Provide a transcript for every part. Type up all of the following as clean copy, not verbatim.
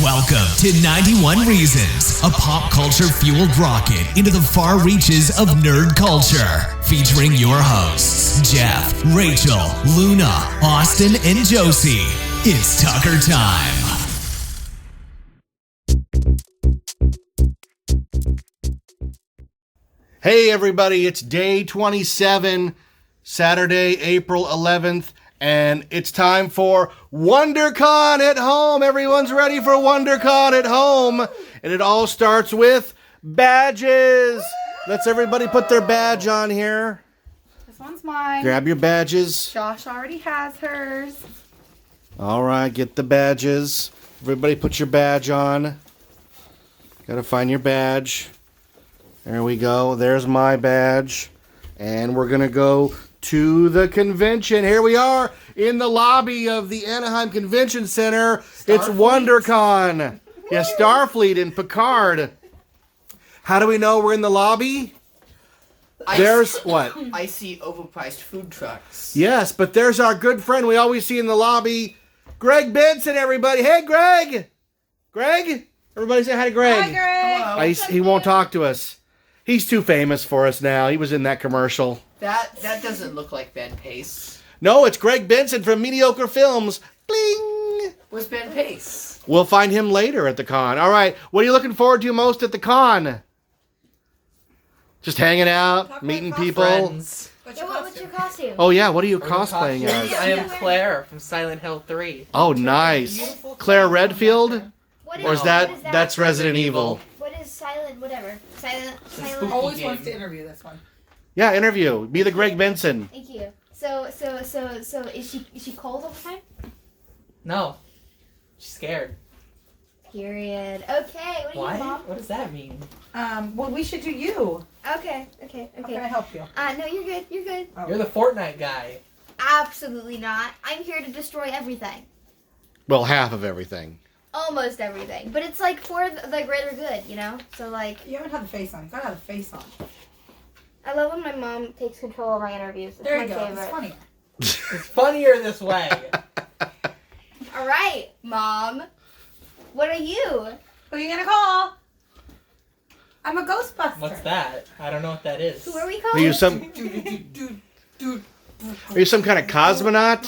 Welcome to 91 Reasons, a pop culture fueled rocket into the far reaches of nerd culture. Featuring your hosts, Jeff, Rachel, Luna, Austin, and Josie. It's Tucker time. Hey everybody, it's day 27, Saturday, April 11th, and it's time for Wondercon at home. Everyone's ready for Wondercon at home, and it all starts with badges. Let's everybody put their badge on here. This one's mine. Grab your badges. Josh already has hers. All right, get the badges. Everybody put your badge on. Gotta find your badge. There we go. There's my badge. And we're going to go to the convention. Here we are in the lobby of the Anaheim Convention Center. It's WonderCon. Yeah, Starfleet and Picard. How do we know we're in the lobby? There's what? I see overpriced food trucks. Yes, but there's our good friend we always see in the lobby, Greg Benson, everybody. Hey, Greg! Greg? Everybody say hi to Greg. Hi, Greg. Hello. He won't talk to us. He's too famous for us now. He was in that commercial. That doesn't look like Ben Pace. No, it's Greg Benson from Mediocre Films. Bling! Where's Ben Pace? We'll find him later at the con. All right, what are you looking forward to most at the con? Just hanging out, meeting people. Friends. What's your costume? Oh yeah, what are you cosplaying as? I am Claire from Silent Hill 3. Oh, nice. Claire Redfield? What Or is what that's Resident Evil? What is silent? Whatever. Silent. spooky Always game. wants to interview this one. Yeah, interview. Be the Greg Benson. Thank you. So is she cold all the time? No. She's scared. Period. Okay. What do you, Mom? What does that mean? Well, we should do you. Okay. How can I help you? No, you're good. You're good. Oh. You're the Fortnite guy. Absolutely not. I'm here to destroy everything. Well, half of everything. Almost everything. But it's like for the greater good, you know? So like, You haven't had the face on. You gotta have the face on. I love when my mom takes control of my interviews. It's There my you go. favorite. It's funny. It's funnier this way. All right, Mom. What are you? Who are you gonna call? I'm a Ghostbuster. What's that? I don't know what that is. Who are we Are calling? you some kind of cosmonaut?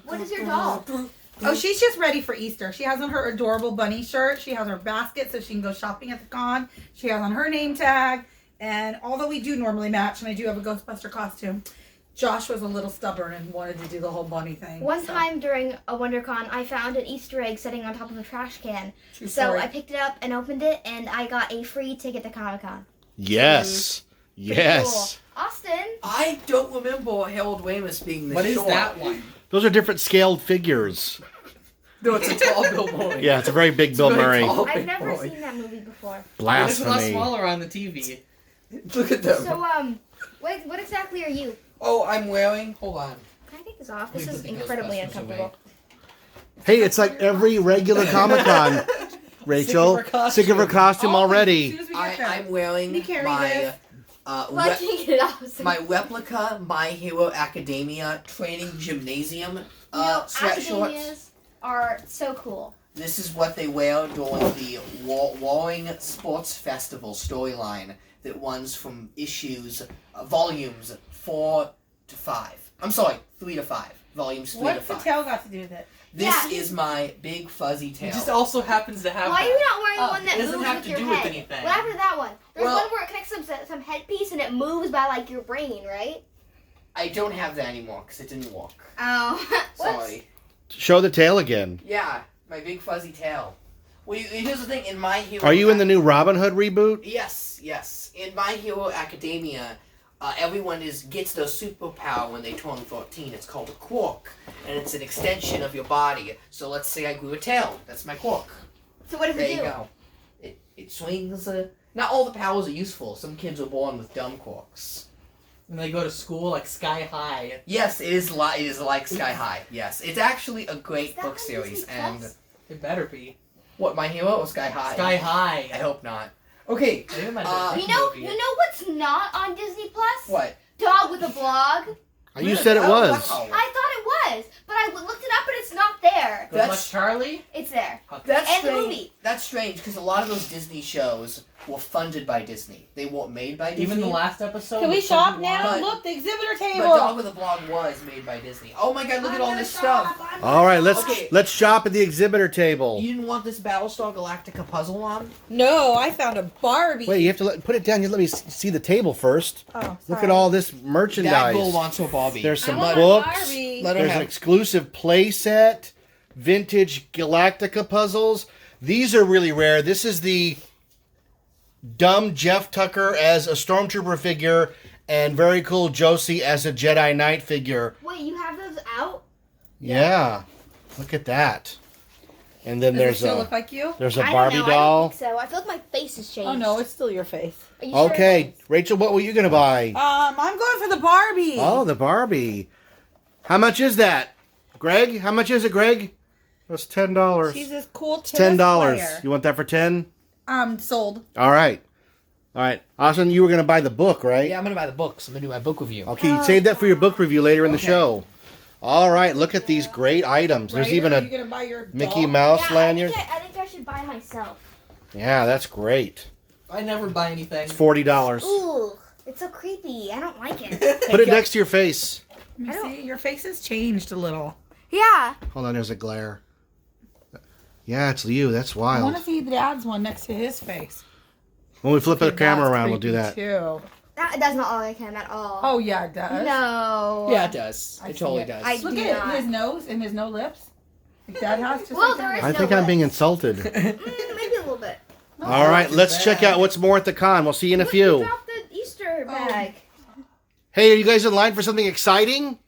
What is your doll? Oh, she's just ready for Easter. She has on her adorable bunny shirt. She has her basket so she can go shopping at the con. She has on her name tag. And although we do normally match, and I do have a Ghostbuster costume, Josh was a little stubborn and wanted to do the whole bunny thing. One time during a WonderCon, I found an Easter egg sitting on top of a trash can. True So story. I picked it up and opened it, and I got a free ticket to Comic-Con. Yes. Yes. Cool. Austin? I don't remember Harold Ramis being the What is short. that one? Those are different scaled figures. No, it's a tall Bill Murray. Yeah, it's a very big Bill Murray. I've never seen that movie before. It's a lot Blasphemy. smaller on the TV. Look at them. So, what exactly are you? Oh, I'm wearing... Hold on. Can I take this off? This Please is put the incredibly Ghostbusters uncomfortable. Hey, it's like every regular Comic-Con, Rachel. Sick of her costume. Sick of her costume Oh, As already. soon as we get there. I'm wearing You carry my... this. Well, I can't get it off. My replica My Hero Academia training gymnasium You know, sweatshorts. academias are so cool. This is what they wear during the Warring Sports Festival storyline that runs from volumes 4 to 5. I'm sorry, 3 to 5. Volumes 3 to What's the 5. tail got to do with it? This Yeah. is my big fuzzy It tail. just also happens to have Why are you not wearing the one it that doesn't moves have with to your do with head? anything. What happened to that one? There's Well- one where it connects some headpiece and it moves by like your brain, right? I don't have that anymore because it didn't work. Oh, Sorry. Show the tail again. Yeah, my big fuzzy tail. Well, here's the thing. In My Hero... Are you in the new Robin Hood reboot? Yes. In My Hero Academia, everyone gets their superpower when they turn 13. It's called a quirk, and it's an extension of your body. So let's say I grew a tail. That's my quirk. So what does There it you do? go. It swings. Not all the powers are useful. Some kids are born with dumb quirks. When they go to school, like Sky High. Yes, it is like Sky High. Yes, it's actually a great Is that book on series. Disney And Plus? It better be. what, My Hero or Sky High? Sky High. I hope not. Okay. Maybe my You know what's not on Disney Plus? What? Dog with a Blog. You said it Oh, was. wow. I thought it was, but I looked it up and it's not there. Good Luck Charlie? It's there. That's And the strange. movie. That's strange because a lot of those Disney shows were funded by Disney. They weren't made by Disney. Even the last episode. Can we with shop Sophie now? Wong? But- Look, the exhibitor But table. Dog with a Blog was made by Disney. Oh my God! Look at all this stuff. All right, let's Okay. let's shop at the exhibitor table. You didn't want this Battlestar Galactica puzzle on? No, I found a Barbie. Wait, you have to put it down. You let me see the table first. Oh, Look sorry. at all this That merchandise. girl wants her Barbie. There's some I want a books. Barbie. Let her There's an have. exclusive play set, vintage Galactica puzzles. These are really rare. This is the dumb Jeff Tucker as a Stormtrooper figure and very cool Josie as a Jedi Knight figure. Wait, you have those out? Yeah. Look at that. And then Does it there's still a look like you? there's a I don't Barbie know, doll. I don't think so. I feel like my face has changed. Oh no, it's still your face. Are you sure it Okay, is? Rachel, what were you gonna buy? I'm going for the Barbie. Oh, the Barbie. How much is that? Greg, how much is it, Greg? That's $10. She's this cool It's tennis $10. player. You want that for 10? Sold. All right. All right. Austin, you were going to buy the book, right? Yeah, I'm gonna buy the books. I'm gonna do my book review. Okay, save that for your book review later in the show. All right, look at these great items. There's Right? even Are you a gonna buy your Mickey doll? Mouse Yeah, lanyard. I think I should buy myself. Yeah, that's great. I never buy anything. It's $40. Ooh, it's so creepy. I don't like it. Put it next to your face. Let me see. Your face has changed a little. Yeah. Hold on, there's a glare. Yeah, it's you. That's I want wild. to see Dad's one next to his face. When we flip the Okay, camera that's around, we'll do creepy, that. Too. That does not look like him at all. Oh yeah, it does. No. Yeah, it does. I It see totally it. does. I Look do at not. his nose and his no lips. Like Dad has just Well, like there that. is I no think I'm being lips. insulted. Maybe a little bit. All right, let's check out what's more at the con. We'll see you in a Look, few. you dropped the Easter bag. Hey, are you guys in line for something exciting?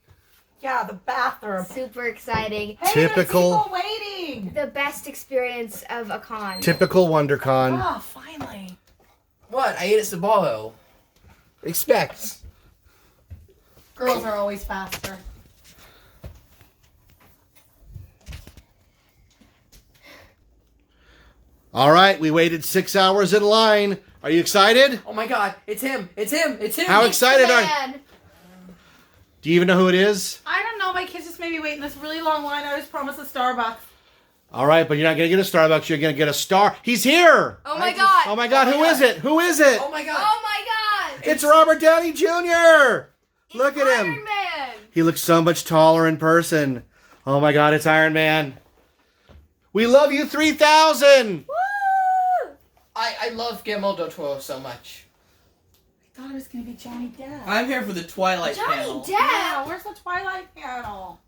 Yeah, the bathroom. Super exciting. Hey, Typical. there's people waiting. The best experience of a con. Typical Wondercon. Oh, finally. What? I ate at Sabaro. Expect. Girls are always faster. All right, we waited 6 hours in line. Are you excited? Oh my God! It's him! It's him! It's him! How excited are you? Man. Do you even know who it is? I don't know. My kids just made me wait in this really long line. I was promised a Starbucks. All right, but you're not going to get a Starbucks. You're going to get a star. He's here. Oh my I just- god. Oh my God, who is it? Who is it? Oh my God! Oh my god. It's Robert Downey Jr. Look at him. Iron Man. He looks so much taller in person. Oh my God, it's Iron Man. We love you 3000. Woo! I love Guillermo del Toro so much. I thought it was going to be Johnny Depp. I'm here for the Twilight Johnny panel. Depp. Yeah, where's the Twilight panel?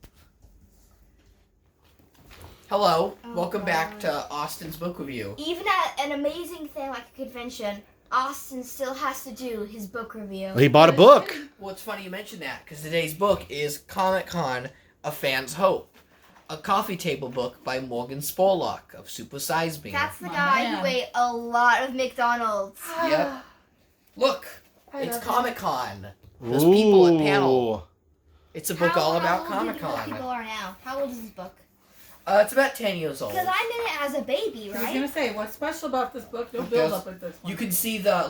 Hello, Oh, welcome back God. to Austin's book review. Even at an amazing thing like a convention, Austin still has to do his book review. He bought a book. Well, it's funny you mention that because today's book is Comic Con: A Fan's Hope, a coffee table book by Morgan Spurlock of Super Size Me. That's the My guy man. who ate a lot of McDonald's. Yep. Look, I it's love it. Comic Con. There's people at panel. Ooh. It's a book How- all how about old do you Comic think the people Con. are now? How old is this book? It's about 10 years old. Because I'm in it as a baby, I was going right? to say, what's special about this book? Don't There's- build up with this one. You can see the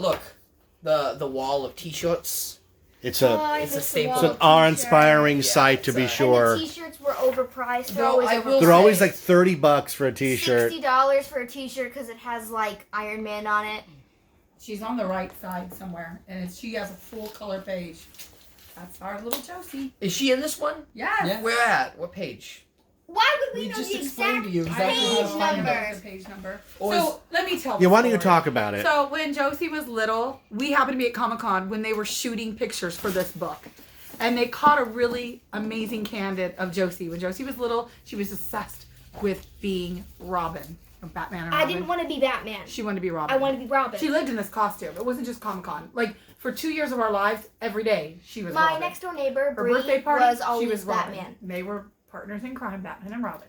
wall of T-shirts. It's a I it's a miss the staple. wall it's an of awe-inspiring t-shirts. Yeah, sight to it's be a- sure. And the t-shirts were overpriced. They're Though always I will overpriced. They're always say- like $30 for a t-shirt. $60 for a t-shirt because it has like Iron Man on it. She's on the right side somewhere, and she has a full color page. That's our little Josie. Is she in this one? Yes. Yeah. Where at? What page? Why would we We know just the explained exact to you I exactly don't how know to page find number? it. the page number. Or So let me tell. Yeah, why the don't you story. talk about it? So when Josie was little, we happened to be at Comic-Con when they were shooting pictures for this book. And they caught a really amazing candid of Josie. When Josie was little, she was obsessed with being Robin. Or Batman and I Robin. didn't want to be Batman. She wanted to be Robin. I wanted to be Robin. She lived in this costume. It wasn't just Comic-Con. Like, for 2 years of our lives, every day, she was My Robin. next door neighbor, Her Bree, birthday party, was she always was Robin. Batman. They were partners in crime, Batman and Robin.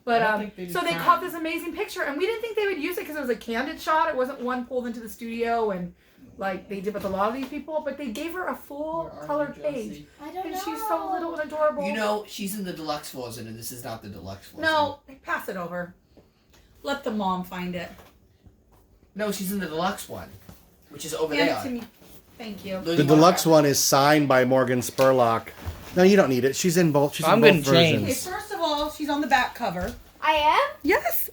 But I don't think they did so they crime. caught this amazing picture, and we didn't think they would use it because it was a candid shot. It wasn't one pulled into the studio and like they did with a lot of these people. But they gave her a full Where are color you, page, Josie? I don't and know. she's so little and adorable. You know, she's in the deluxe version, and this is not the deluxe version. No, pass it over. Let the mom find it. No, she's in the deluxe one, which is over Hand there. it to me. Thank you. The deluxe one is signed by Morgan Spurlock. No, you don't need it. She's in both. She's I'm in both gonna change. Okay, versions. first of all, she's on the back cover. I am? Yes,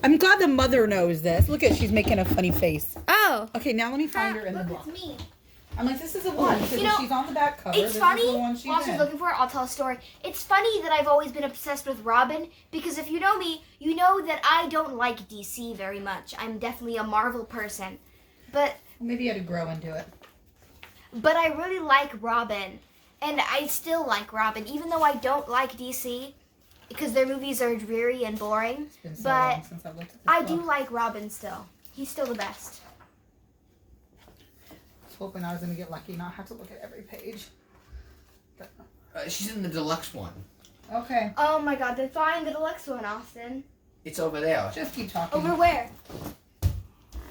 I'm glad the mother knows this. Look at, she's making a funny face. Oh. Okay, now let me find her in the Look, book. it's me. I'm like, this is a one. Because You know, she's on the back cover. It's this funny, Is the one she's while she's in. looking for it, I'll tell a story. It's funny that I've always been obsessed with Robin, because if you know me, you know that I don't like DC very much. I'm definitely a Marvel person. But Maybe you had to grow into it. I really like Robin. And I still like Robin, even though I don't like DC, because their movies are dreary and boring. It's been so But long since I've looked at this I book. do like Robin still. He's still the best. I was hoping I was going to get lucky, not have to look at every page. But, She's in the deluxe one. okay, Oh my god, then find the deluxe one, Austin. It's over there. just keep talking. Over where?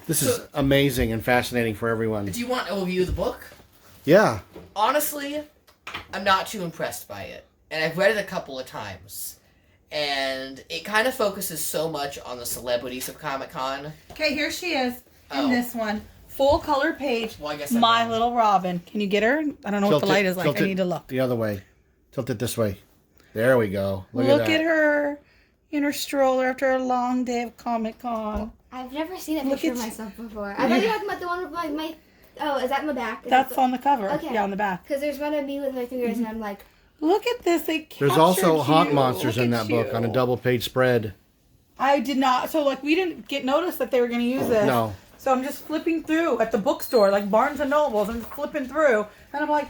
This is amazing and fascinating for everyone. Do you want a review of the book? Yeah. Honestly, I'm not too impressed by it. And I've read it a couple of times. And it kind of focuses so much on the celebrities of Comic-Con. Okay, here she is in Oh. this one. Full color page. Well, I guess I'm My wrong. Little Robin. Can you get her? I don't know what the light is like. tilt I it need to look. the other way. Tilt it this way. There we go. Look Look at that. at her in her stroller after a long day of Comic Con. I've never seen a Look picture of at- myself before. I thought you were talking about the one with my oh, is that in the back? That's on the cover. Okay. Yeah, on the back. Because there's one of me with my fingers, and I'm like, Look at this. They There's also captured haunt you. monsters Look in at that book on a you. double page spread. I did not. So, like, we didn't get noticed that they were going to use this. No. So I'm just flipping through at the bookstore, like Barnes and Nobles. I'm just flipping through. And I'm like,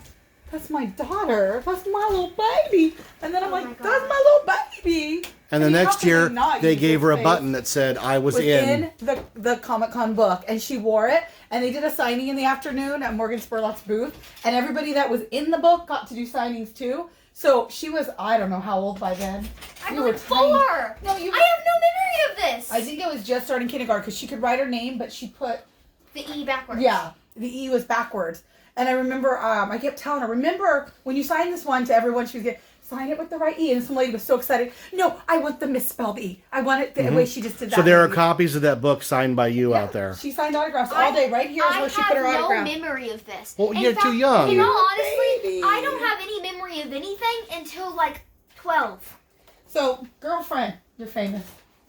that's my daughter. That's my little baby. And then I'm Oh like, my that's God. my little baby. And the I mean, how next can year, not they use gave this her a face? button that said, I was in. the Comic-Con book, and she wore it, and they did a signing in the afternoon at Morgan Spurlock's booth, and everybody that was in the book got to do signings too. So she was, I don't know how old by then. I'm You were like 4. No, you I have no memory of this. I think it was just starting kindergarten, because she could write her name, but she put, the E backwards. yeah, the E was backwards. And I remember, I kept telling her, remember when you signed this one to everyone, she was getting, sign it with the right E. And some lady was so excited. No, I want the misspelled E. I want it the way she just did that. So there are lady. copies of that book signed by you out there. She signed autographs all day. Right here is where she put her I have autograph. no memory of this. Well, In you're fact, too young. In all honestly, Baby. I don't have any memory of anything until like 12. So, girlfriend, you're famous.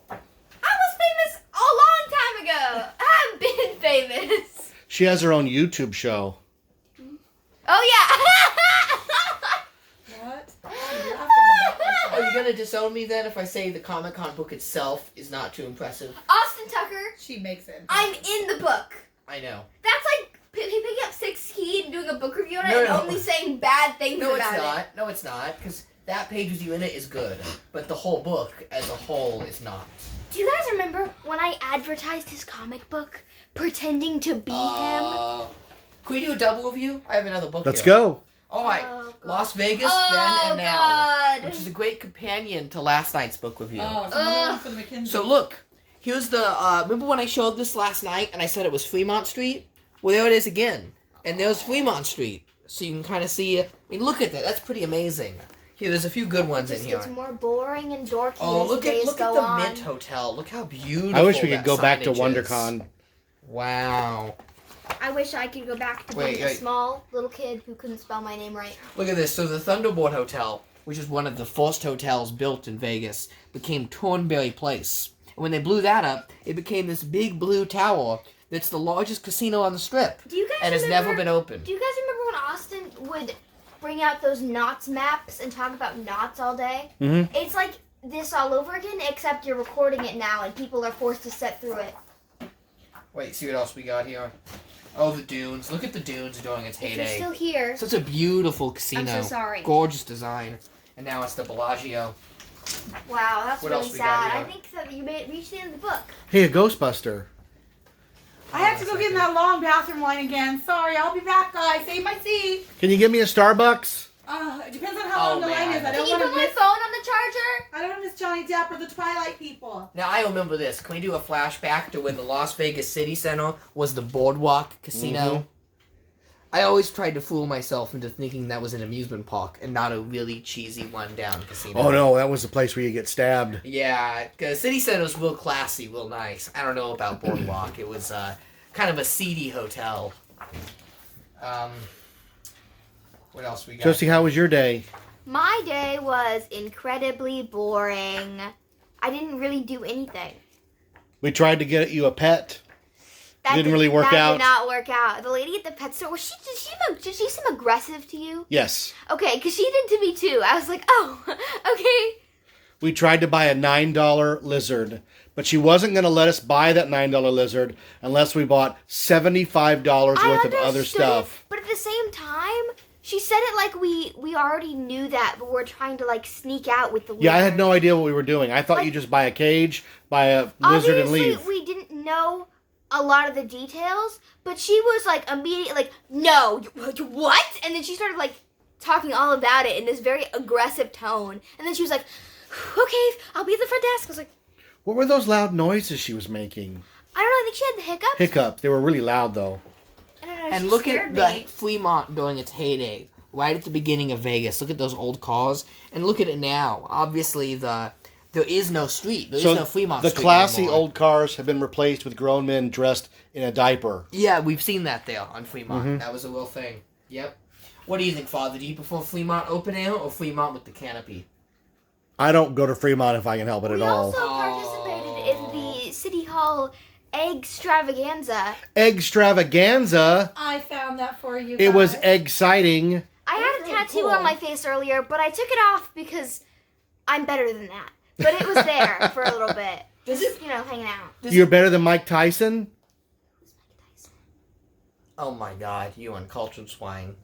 I was famous a long time ago. I've been famous. She has her own YouTube show. Oh What? yeah. Are you going to disown me then if I say the Comic-Con book itself is not too impressive? Austin Tucker, She makes it. I'm in the book. I know. That's like picking up 6 Key and doing a book review on it No, and no. only saying bad things No, it's about it. not. No, it's not. Because that page with you in it is good. But the whole book as a whole is not. Do you guys remember when I advertised his comic book, pretending to be him? Can we do a double review? I have another book Let's here. go. All right. Oh, God. Las Vegas, Oh, then and now. God. Which is a great companion to last night's book review. Oh, it's another one for the McKinsey. So look, here's the, remember when I showed this last night and I said it was Fremont Street? Well, there it is again. And there's Fremont Street. So you can kind of see, I mean, look at that. That's pretty amazing. Here, there's a few good ones in Just here. gets more boring and dorky Oh, as look the days at go the on. Mint Hotel. Look how beautiful I wish we that could go back to signage is. WonderCon. Wow. I wish I could go back to being a Wait. small little kid who couldn't spell my name right. Look at this. So the Thunderbolt Hotel, which is one of the first hotels built in Vegas, became Thornberry Place. And when they blew that up, it became this big blue tower that's the largest casino on the Strip. Do you guys And has remember, never been opened. Do you guys remember when Austin would bring out those knots maps and talk about knots all day? Mm-hmm. It's like this all over again, except you're recording it now and people are forced to sit through it. Wait, see what else we got here? Oh, the dunes. Look at the dunes during its If you're heyday. still here, Such a beautiful casino. I'm so sorry. Gorgeous design. And now it's the Bellagio. wow, that's What really else we got sad. here? I think that you may reach the end of the book. Hey, a Ghostbuster. I have to go get in that long bathroom line again. Sorry, I'll be back, guys. Save my seat. Can you give me a Starbucks? It depends on how long the line man. is. I Can don't you want put to my miss. phone on the charger? I don't want to miss Johnny Depp or the Twilight people. Now, I remember this. Can we do a flashback to when the Las Vegas City Center was the Boardwalk Casino? Mhm. I always tried to fool myself into thinking that was an amusement park and not a really cheesy one-down casino. Oh no, that was the place where you get stabbed. Yeah, because City Center's real classy, real nice. I don't know about Boardwalk. It was kind of a seedy hotel. What else we got? Josie, how was your day? My day was incredibly boring. I didn't really do anything. We tried to get you a pet. Didn't really work that out. Did not work out. The lady at the pet store, did she seem aggressive to you? Yes. Okay, because she did to me too. I was like, oh, okay. We tried to buy a $9 lizard, but she wasn't going to let us buy that $9 lizard unless we bought $75 worth of other stuff. But at the same time, she said it like we already knew that, but we're trying to like sneak out with the lizard. Yeah, I had no idea what we were doing. I thought you just buy a cage, buy a lizard, and leave. Obviously, we didn't know a lot of the details, but she was like immediately like, no, what? And then she started like talking all about it in this very aggressive tone. And then she was like, okay, I'll be at the front desk. I was like, What were those loud noises she was making? I don't know, I think she had the hiccups. Hiccups. They were really loud, though. I don't know, And she look scared at me. the Fremont during its heyday, right at the beginning of Vegas. Look at those old cars, and look at it now. Obviously, there is no street. There is no Fremont the Street classy anymore. old cars have been replaced with grown men dressed in a diaper. Yeah, we've seen that there on Fremont. Mm-hmm. That was a real thing. Yep. What do you think, Father? Do you prefer Fremont open air or Fremont with the canopy? I don't go to Fremont if I can help it We at all. also participated in the City Hall Extravaganza. Extravaganza. I found that for you. It was guys. exciting. I had a really tattoo cool. on my face earlier, but I took it off because I'm better than that. But it was there for a little bit. Does Just, it? hanging out. You're better than Mike Tyson? Oh my God, you uncultured swine.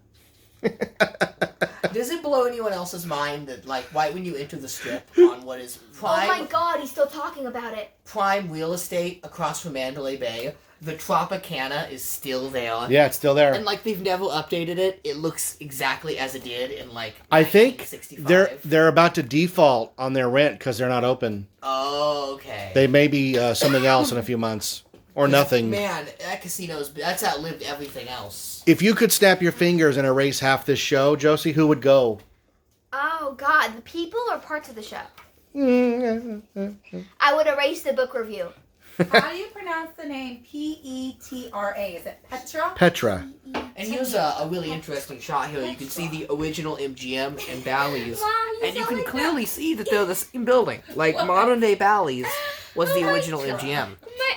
Does it blow anyone else's mind that, like, right when you enter the strip on what is Oh my prime god, he's still talking about it. prime real estate across from Mandalay Bay, the Tropicana is still there. Yeah, it's still there. And like they've never updated it. It looks exactly as it did in like I think 1965. they're about to default on their rent because they're not open. Oh, okay. They may be something else in a few months. Or nothing. Man, that that's outlived everything else. If you could snap your fingers and erase half this show, Josie, who would go? Oh god, the people or parts of the show? I would erase the book review. How do you pronounce the name Petra? Is it Petra? Petra. And here's a really interesting shot here. You can see the original MGM and Bally's. Mom, And you sound can like clearly see that they're the same building. Like modern day Bally's was the original MGM.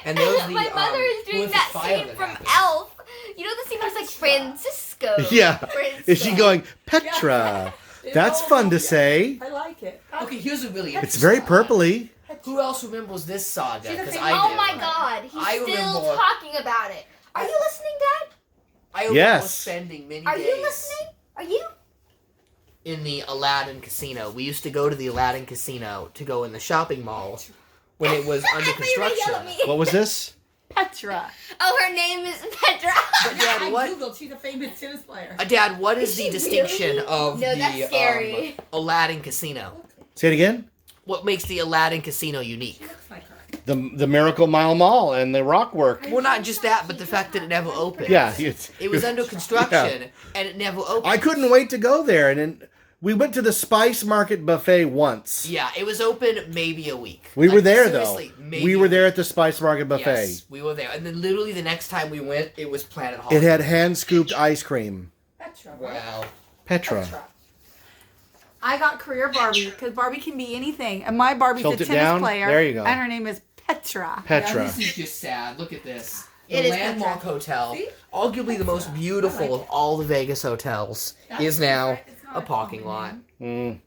And there was the my mother is doing horrific that fire scene that from happened. Elf. You know the scene where it's like Francisco. Yeah. Francisco. Is she going, Petra? That's fun to say. I like it. Okay, here's a really It's very purpley. Who else remembers this saga? She's a Because fan. I do. Oh my god, he's I still remember- talking about it. Are you listening, Dad? I remember Yes. spending many Are days you listening? Are you? in the Aladdin Casino. We used to go to the Aladdin Casino to go in the shopping mall when it was under I thought you were gonna yell at construction. me. What was this? Petra. Oh, her name is Petra. But Dad, I what? googled. She's a famous tennis player. Dad, what is Is the she distinction really? of No, that's the scary. Aladdin Casino? Say it again. What makes the Aladdin Casino unique? She looks like her. The Miracle Mile Mall and the rock work. Well, not just that, but the fact that it never opened. Yeah. It was under construction, and it never opened. I couldn't wait to go there. And then we went to the Spice Market Buffet once. Yeah, it was open maybe a week. We were Like, there, though. seriously, maybe We a were there week. at the Spice Market Buffet. Yes, we were there. And then literally the next time we went, it was Planet Hall. It had hand-scooped ice cream. Petra. Wow. Petra. Petra. I got career Barbie because Barbie can be anything, and my Barbie's Tilt a it tennis down. player. There you go. And her name is Petra. Now, Petra. this is just sad. Look at this. It The is Landmark Petra. Hotel, See? arguably the most beautiful of all the Vegas hotels, is now a parking lot. Mm.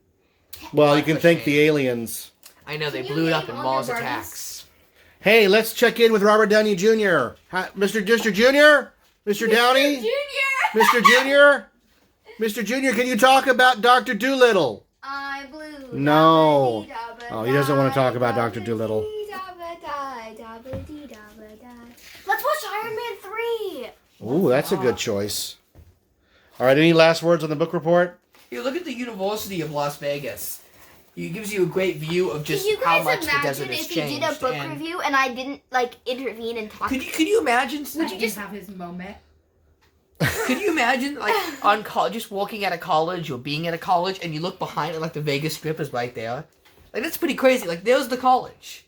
Well, you can thank the aliens. I know, they Can you blew it name up in all Mars your Barbies? attacks. Hey, let's check in with Robert Downey Jr. Hi, Mr. Jr.? Mr. Downey? Junior. Mr. Jr.? Mr. Jr., can you talk about Dr. Doolittle? I blew. No. Oh, he doesn't want to talk about Dr. Doolittle. Let's watch Iron Man 3. Ooh, that's a good choice. All right, any last words on the book report? Here, look at the University of Las Vegas. It gives you a great view of just Can you how guys much the imagine desert has if he changed. did a book and review and I didn't like intervene and talk? Could you imagine? Would you just have his moment? Could you imagine, like, on just walking at a college or being at a college, and you look behind and like the Vegas Strip is right there? Like, that's pretty crazy. Like, there's the college.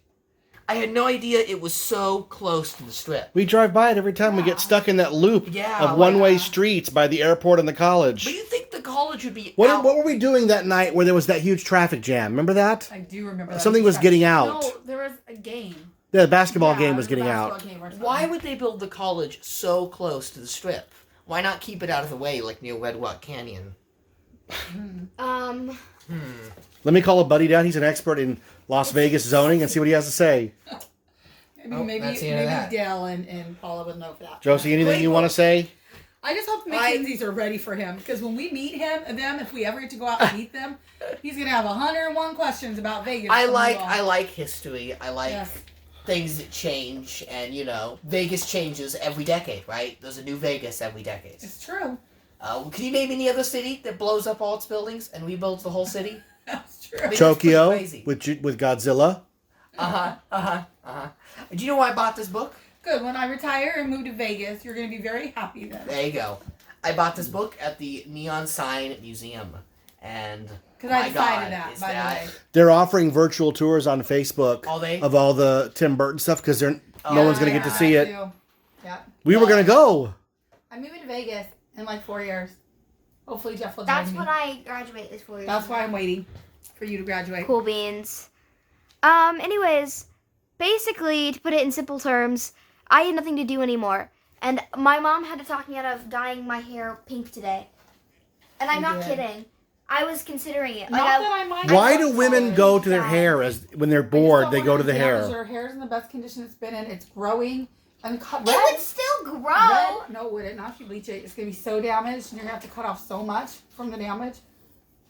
I had no idea it was so close to the Strip. We drive by it every time we get stuck in that loop Yeah, of like- one-way streets by the airport and the college. But you think the college would be What out. were we doing that night where there was that huge traffic jam? Remember that? I do remember that. Something was getting out. No, there was a game. Yeah, the basketball game it was a getting basketball out. game or something. Why would they build the college so close to the strip? Why not keep it out of the way, like near Red Rock Canyon? Let me call a buddy down. He's an expert in Las Vegas zoning and see what he has to say. Maybe that's the end of that. Dale and Paula would know for that. Josie, anything you want to say? I just hope the Mackenzies are ready for him, because when we meet them, if we ever get to go out and meet them, he's gonna have 101 questions about Vegas. I like history. I like Yes. things that change, and Vegas changes every decade, right? There's a new Vegas every decade. It's true. Can you name any other city that blows up all its buildings and rebuilds the whole city? That's true. I mean, Tokyo that's pretty crazy. with Godzilla. Do you know why I bought this book? Good. When I retire and move to Vegas, you're gonna be very happy then. There you go. I bought this book at the Neon Sign Museum, and Because I my decided God, that, is by that the way. They're offering virtual tours on Facebook Are they? of all the Tim Burton stuff because no one's going to get to see it. Yeah. We were going to go. I'm moving to Vegas in like 4 years. Hopefully Jeff will join That's me. when I graduate this 4 years. That's why I'm waiting for you to graduate. Cool beans. Anyways, basically, to put it in simple terms, I had nothing to do anymore. And my mom had to talk me out of dyeing my hair pink today. And I'm You not did. kidding. I was considering it. Not that I mind. Why I do love women color. go to their hair when they're I just bored? don't They want go it to the damage. hair. Your hair's in the best condition it's been in. It's growing. And It would still grow. red, no, would it? Not if you bleach it. It's going to be so damaged, and you're going to have to cut off so much from the damage.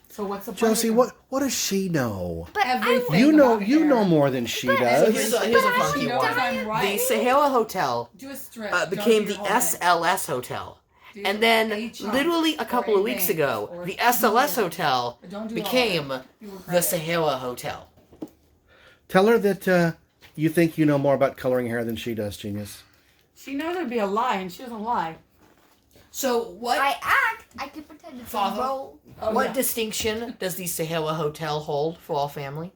So what's the point? Josie, what does she know? But Everything. I You know about you hair. know more than she So does. here's a But I funky She knows one. I'm The right. Sahara Hotel Do a strip. became Don't do the your whole head. SLS Hotel. Do And then, a chunk literally a or couple a of weeks bank ago, or the a SLS small. Hotel But don't do all became of it. You will the credit. Sahara Hotel. Tell her that you think you know more about coloring hair than she does, genius. She knows it'd be a lie, and she doesn't lie. So what? I act. I can pretend it's a Father? role. Oh, what yeah. distinction does the Sahara Hotel hold for all family?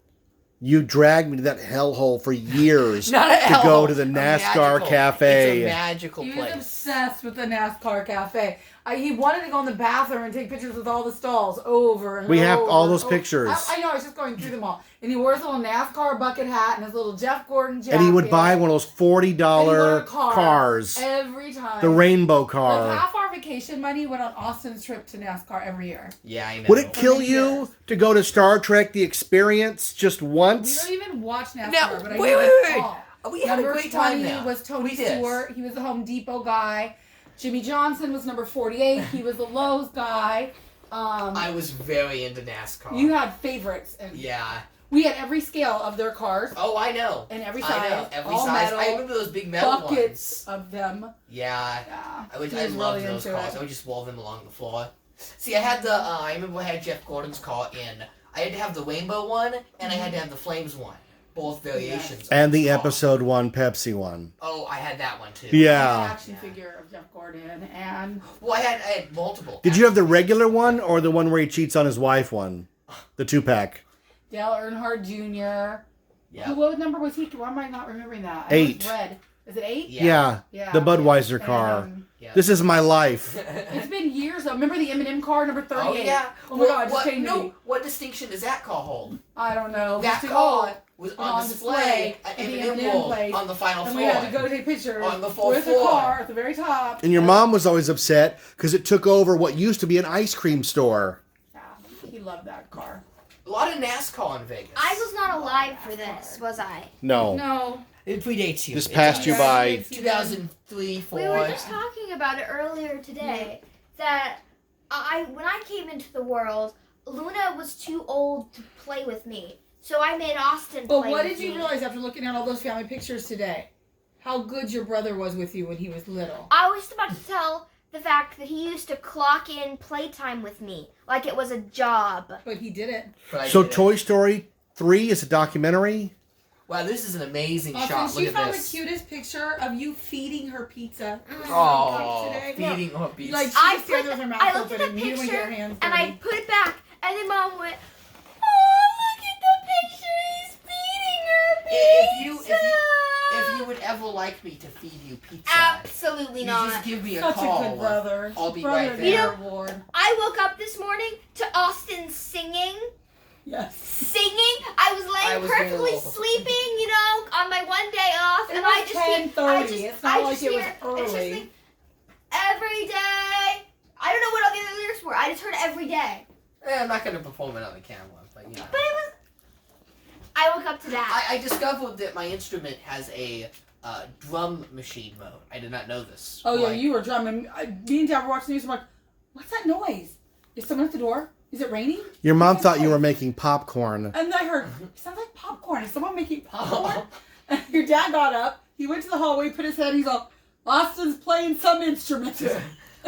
You dragged me to that hellhole for years Not a to hell, go to the a NASCAR magical- cafe. It's a magical He was place. obsessed with the NASCAR cafe. He wanted to go in the bathroom and take pictures with all the stalls over and We have over all and those over. pictures. I know, I was just going through them all. And he wore his little NASCAR bucket hat and his little Jeff Gordon jacket. And he would buy one of those $40 And he bought a car cars. every time. The rainbow Like car. half our vacation money went on Austin's trip to NASCAR every year. Yeah, I know. Would it kill many you years. to go to Star Trek The Experience just We once? don't even watch NASCAR, Now, but I wait, know wait, it's wait. all. We had a Number great time 20 there. was Tony We did. Stewart. He was the Home Depot guy. Jimmy Johnson was number 48. He was the Lowe's guy. I was very into NASCAR. You had favorites. And Yeah. we had every scale of their cars Oh, I know. and every I size. know. Every all size. metal, I remember those big metal buckets ones. of them. Yeah. Yeah. I He loved was really those into cars. it. I would just wall them along the floor. See, I had the. I remember I had Jeff Gordon's car in. I had to have the rainbow one, and I had to have the flames one. Both variations. of And the car. episode 1 Pepsi one. Oh, I had that one too. An Yeah. action figure of Jeff Gordon and Well, I had multiple. Did you have the regular one or the one where he cheats on his wife one? The 2-pack. Dale Earnhardt Jr. Yeah. What number was he? Why am I not remembering that? I know it's 8. red. Is it 8? Yeah. Yeah. The Budweiser And, car. Yeah. This is my life. It's been years though. Remember the M&M car, number 38? Oh yeah. Oh my god, it just what, came to no. me. What distinction does that car hold? I don't know. That Just- car was on on display at with the M&M M&M World place. on the final And floor. we had to go take pictures On the fourth with the floor. car at the very top. And your mom was always upset because it took over what used to be an ice cream store. Yeah, he loved that car. A lot of NASCAR in Vegas. I was not alive for this, was I? No. No. It predates you. This It passed does. you by. 2003, 4. We were just talking about it earlier today. That when I came into the world, Luna was too old to play with me. So I made Austin But play what with did you me. realize after looking at all those family pictures today? How good your brother was with you when he was little. I was about to tell the fact that he used to clock in playtime with me like it was a job. But he didn't. But I So did it. Toy Story 3 is a documentary? Wow, this is an amazing Austin, shot. she Look at found this. the cutest picture of you feeding her pizza. Oh, Today. feeding her beats. Like, she I was standing with her mouth I looked open at the and you would get picture your hands and I dirty. put it back, and then Mom went, "Oh, look at the picture! He's feeding her If you pizza." you would ever like me to feed you pizza. Absolutely You not. just give me a Such call. a good brother. I'll be Brother right of the there. You know- award. I woke up this morning to Austin singing. Yes. Singing. I was laying I was doing a perfectly little- sleeping, you know, on my one day off, It and was I just 10:30. It's not like it was it's just early. like, every day. I don't know what all the other lyrics were. I just heard every day. I'm not going to perform it on the camera, but yeah. But it was. I woke up to that. I discovered that my instrument has a drum machine mode. I did not know this. Oh, yeah, Like, you were drumming. Me and Dad were watching the news. I'm like, what's that noise? Is someone at the door? Is it raining? Your mom thought you were making popcorn. And I heard, it sounds like popcorn. Is someone making popcorn? And your dad got up. He went to the hallway, put his head, he's all, Austin's playing some instrument.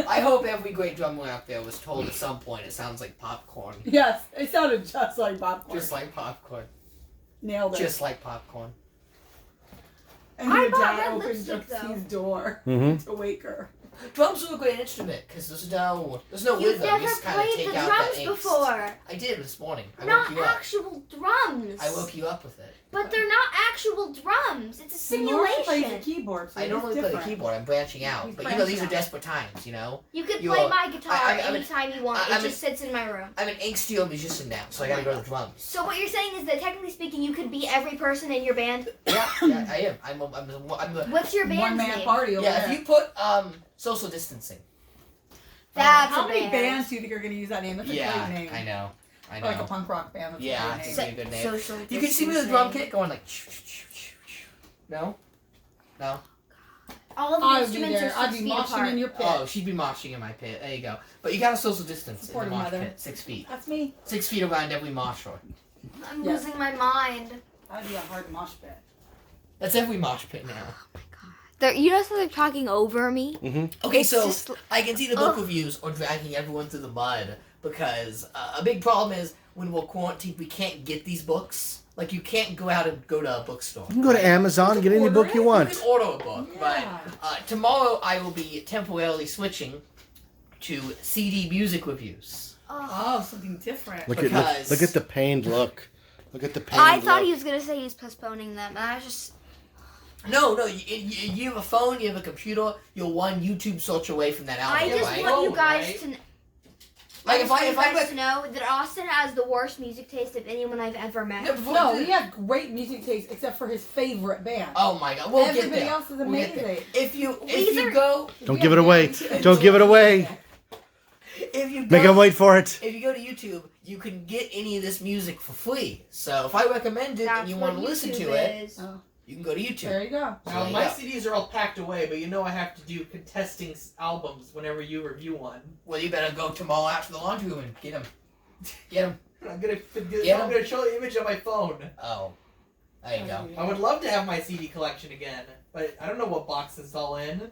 I hope every great drummer out there was told at some point it sounds like popcorn. Yes, it sounded just like popcorn. Just like popcorn. Nailed it. Just like popcorn. And I your bought dad red opened lipstick, though. Jose's door Mhm. to wake her. Drums are a great instrument because there's no You've rhythm. never You just kind of played take the out drums that angst. before. I did this morning. I Not woke you up. actual drums. I woke you up with it. But they're not actual drums. It's a He normally plays the simulation. keyboard, so I it's normally play the different. keyboard. I'm branching out. He's But you know, these branching are out. desperate times, you know? You could You're- play my guitar I'm an- anytime you want. I'm It just sits in my room. I'm an angstier musician now, so I gotta go to the drums. So what you're saying is that technically speaking, you could be every person in your band. Yeah, I am. I'm the What's your band's One-man name? party over yeah, there. if you put social distancing. That's How a many band. bands do you think are going to use that name? That's a Yeah, great name. I know. Or like a punk rock band. That's Yeah, a great it's name. a good name. Social You can see me with a drum kit going like. No? No? All of the I'd be instruments there. are I'd 6 be feet moshing apart. in your pit. Oh, she'd be moshing in my pit. There you go. But you gotta social distance in Supportive the mosh mother. pit. 6 feet. That's me. 6 feet around every mosh floor. I'm Yeah. losing my mind. That'd be a hard mosh pit. That's every mosh pit now. You know, so they're talking over me. Okay, It's so just- I can see the book Ugh. reviews are dragging everyone through the mud because a big problem is when we're quarantined, we can't get these books. Like, you can't go out and go to a bookstore. You can go to Amazon and get any book you You want. can order a book, Yeah. but tomorrow I will be temporarily switching to CD music reviews. Oh, something different. Look Because- at the pained look. Look at the pained I thought look. he was gonna say he's postponing them, and I was just. No, you have a phone, you have a computer, you're one YouTube search away from that album, I just right? want you Oh, guys right? to. Like, I if just want I you guys rec- to know that Austin has the worst music taste of anyone I've ever met. No, before- No, he had great music taste except for his favorite band. Oh my god, we'll get Everybody there. else is We'll get there. amazing. If you Weezer- go Don't give it away. Don't give it away. if you go Make him wait for it. if you go to YouTube, you can get any of this music for free. So if I recommend it and you want to listen to it, is. you can go to YouTube. There you go. So Now, there you my go. CDs are all packed away, but you know I have to do contesting albums whenever you review one. Well, you better go tomorrow out to the laundry room and get them. Get them. I'm Yeah. gonna show the image on my phone. Oh, there you go. I would love to have my CD collection again, but I don't know what box it's all in.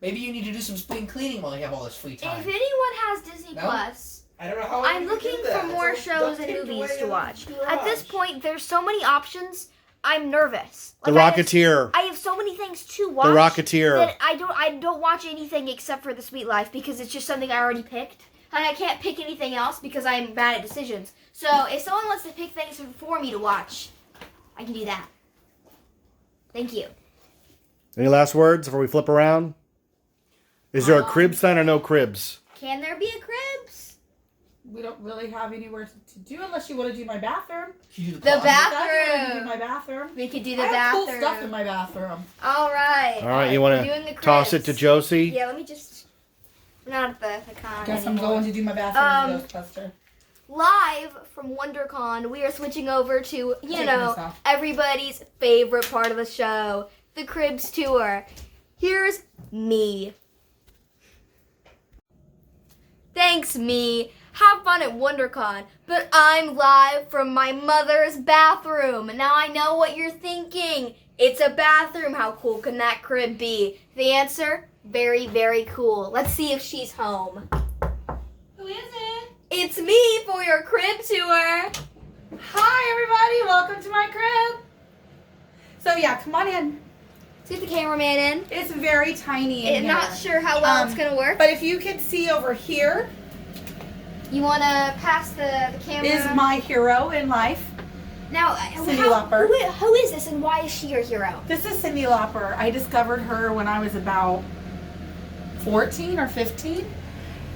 Maybe you need to do some spring cleaning while you have all this free If time. anyone has Disney No? Plus, I don't know how I I'm can looking do that. for more It's all shows duct and taped movies away to in watch. the At this garage. point, there's so many options. I'm nervous. The Like, Rocketeer. I have so many things to watch. The Rocketeer. That I don't watch anything except for The Sweet Life because it's just something I already picked, and I can't pick anything else because I'm bad at decisions. So if someone wants to pick things for me to watch, I can do that. Thank you. Any last words before we flip around? Is there a crib sign or no cribs? Can there be a cribs? We don't really have anywhere to do unless you want to do my bathroom. Can you do The closet? bath- If you want to do Bathroom. my bathroom. We could do the I have bathroom. cool stuff in my bathroom. All right. All right, you We're want doing the to toss it to cribs. Josie? Yeah, let me just. We're not at the con Guess I'm anymore. going to do my bathroom as Ghostbuster. Live from WonderCon, we are switching over to, you Taking know, this off. everybody's favorite part of the show, the Cribs Tour. Here's me. Thanks, me. Have fun at WonderCon, but I'm live from my mother's bathroom. Now I know what you're thinking. It's a bathroom. How cool can that crib be? The answer? Very, very cool. Let's see if she's home. Who is it? It's me for your crib tour. Hi, everybody. Welcome to my crib. So, yeah, come on in. Let's get the cameraman in. It's very tiny in here. Not sure how well it's gonna work. But if you can see over here You wanna pass the camera? is my hero in life. Now, Cyndi Lauper. who is this and why is she your hero? This is Cyndi Lauper. I discovered her when I was about 14 or 15.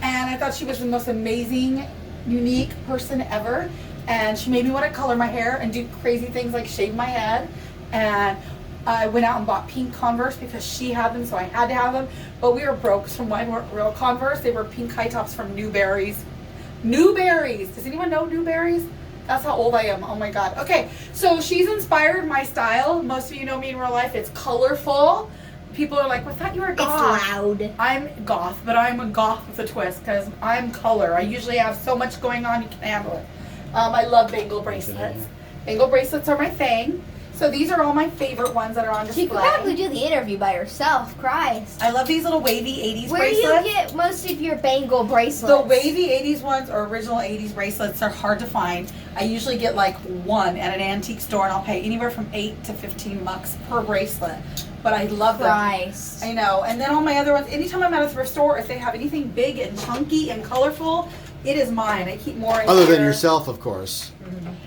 And I thought she was the most amazing, unique person ever. And she made me want to color my hair and do crazy things like shave my head. And I went out and bought pink Converse because she had them, so I had to have them. But we were broke, so mine weren't real Converse. They were pink high tops from Newberry's. Newberry's! Does anyone know Newberry's? That's how old I am. Oh my god. Okay, so she's inspired my style. Most of you know me in real life. It's colorful. People are like, "I thought you were goth." It's loud. I'm goth, but I'm a goth with a twist because I'm color. I usually have so much going on, you can't handle it. I love bangle bracelets. Bangle bracelets are my thing. So these are all my favorite ones that are on display. She could probably do the interview by herself. Christ. I love these little wavy 80s Where bracelets. do you get most of your bangle bracelets? The wavy 80s ones or original 80s bracelets are hard to find. I usually get like one at an antique store and I'll pay anywhere from $8 to $15 per bracelet. But I love them. Christ. I know. And then all my other ones, anytime I'm at a thrift store, if they have anything big and chunky and colorful, it is mine. I keep more in Other than here. yourself, of course.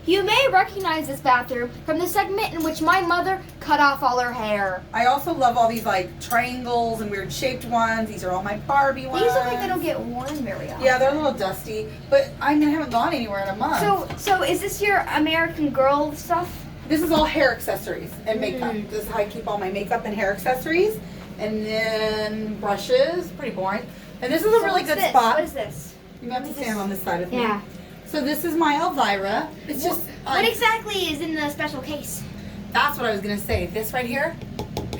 You may recognize this bathroom from the segment in which my mother cut off all her hair. I also love all these like triangles and weird shaped ones. These are all my Barbie ones. These look like they don't get worn very often. Yeah, they're a little dusty, but I haven't gone anywhere in a month. So is this your American Girl stuff? This is all hair accessories and makeup. Mm. This is how I keep all my makeup and hair accessories. And then brushes, pretty boring. And this is a really what's good this? spot. What is this? You have to stand on this side of me. Yeah. So this is my Elvira. It's just What exactly is in the special case? That's what I was gonna say. This right here,